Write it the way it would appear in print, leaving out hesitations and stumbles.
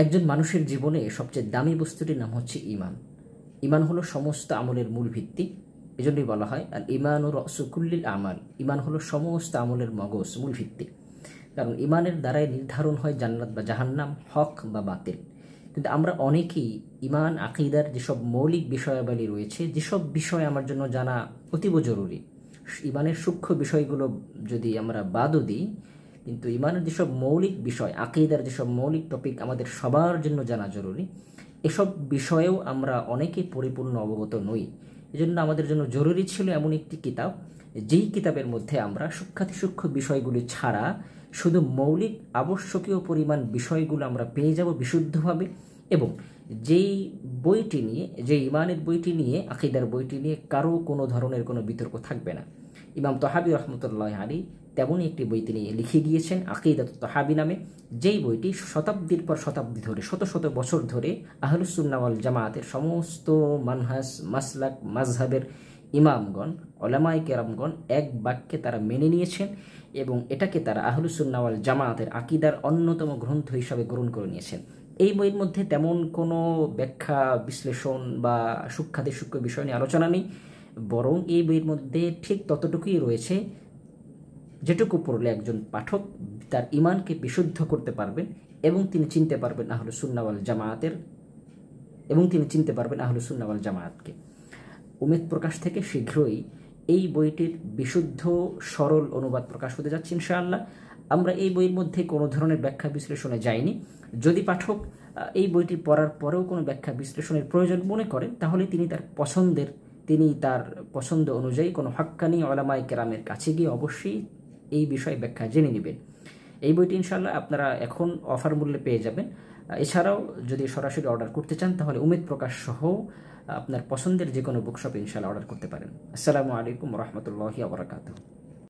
একজন মানুষের জীবনে সবচেয়ে দামি বস্তুটির নাম হচ্ছে ঈমান। ঈমান হলো সমস্ত আমলের মূল ভিত্তি। এজন্যই বলা হয় আল ঈমানু রাসু কুল্লিল আমাল। ঈমান হলো সমস্ত আমলের মগজ, মূল ভিত্তি। কারণ ঈমানের দ্বারাই নির্ধারণ হয় জান্নাত বা জাহান্নাম, হক বা বাতিল। কিন্তু আমরা অনেকেই ঈমান, আকীদার যেসব মৌলিক বিষয়াবলী রয়েছে, যেসব বিষয় আমার জন্য জানা অতীব জরুরি, ঈমানের সূক্ষ্ম বিষয়গুলো যদি আমরা বাদও দিই, কিন্তু ঈমানের যেসব মৌলিক বিষয়, আকীদার যেসব মৌলিক টপিক আমাদের সবার জন্য জানা জরুরি, এসব বিষয়েও আমরা অনেকে পরিপূর্ণ অবগত নই। এজন্য আমাদের জন্য জরুরি ছিল এমন একটি কিতাব, যেই কিতাবের মধ্যে আমরা সূক্ষ্মাতিসূক্ষ্ম বিষয়গুলি ছাড়া শুধু মৌলিক আবশ্যকীয় পরিমাণ বিষয়গুলো আমরা পেয়ে যাব বিশুদ্ধভাবে, এবং যেই বইটি নিয়ে, যে ঈমানের বইটি নিয়ে, আকীদার বইটি নিয়ে কারো কোনো ধরনের কোনো বিতর্ক থাকবে না। ইমাম তহাবী রহমতুল্লাহ আলী তেমনই একটি বই তিনি লিখে গিয়েছেন আকিদাত তহাবী নামে, যেই বইটি শতাব্দীর পর শতাব্দী ধরে, শত শত বছর ধরে আহলুস সুন্নাহ ওয়াল জামায়াতের সমস্ত মানহাজ, মাসলাক, মাযহাবের ইমামগণ, উলামায়ে কেরামগণ এক বাক্যে তারা মেনে নিয়েছেন, এবং এটাকে তারা আহলুস সুন্নাহ ওয়াল জামায়াতের আকিদার অন্যতম গ্রন্থ হিসাবে গ্রহণ করে নিয়েছেন। এই বইয়ের মধ্যে তেমন কোনো ব্যাখ্যা, বিশ্লেষণ বা সূক্ষ্মাতিসূক্ষ্ম বিষয় নিয়ে আলোচনা নেই, বরং এই বইয়ের মধ্যে ঠিক ততটুকুই রয়েছে যেটুকু পড়লে একজন পাঠক তার ঈমানকে বিশুদ্ধ করতে পারবেন, এবং তিনি চিনতে পারবেন আহলুস সুন্নাহ ওয়াল জামায়াতের, এবং তিনি চিনতে পারবেন আহলুস সুন্নাহ ওয়াল জামায়াতকে। উমেদ প্রকাশ থেকে শীঘ্রই এই বইটির বিশুদ্ধ সরল অনুবাদ প্রকাশ হতে যাচ্ছে ইনশাআল্লাহ। আমরা এই বইয়ের মধ্যে কোনো ধরনের ব্যাখ্যা বিশ্লেষণে যাইনি। যদি পাঠক এই বইটি পড়ার পরেও কোনো ব্যাখ্যা বিশ্লেষণের প্রয়োজন মনে করেন, তাহলে তিনি তার পছন্দ অনুযায়ী কোনো হাক্কানি উলামায়ে কেরামের কাছে গিয়ে অবশ্যই এই বিষয়ে ব্যাখ্যা জেনে নেবেন। এই বইটি ইনশাআল্লাহ আপনারা এখন অফার মূল্যে পেয়ে যাবেন। এছাড়াও যদি সরাসরি অর্ডার করতে চান, তাহলে উমেদ প্রকাশ সহ আপনার পছন্দের যে কোনো বুকশপে ইনশাআল্লাহ অর্ডার করতে পারেন। আসসালামু আলাইকুম ওয়া রাহমাতুল্লাহি ওয়া বারাকাতুহু।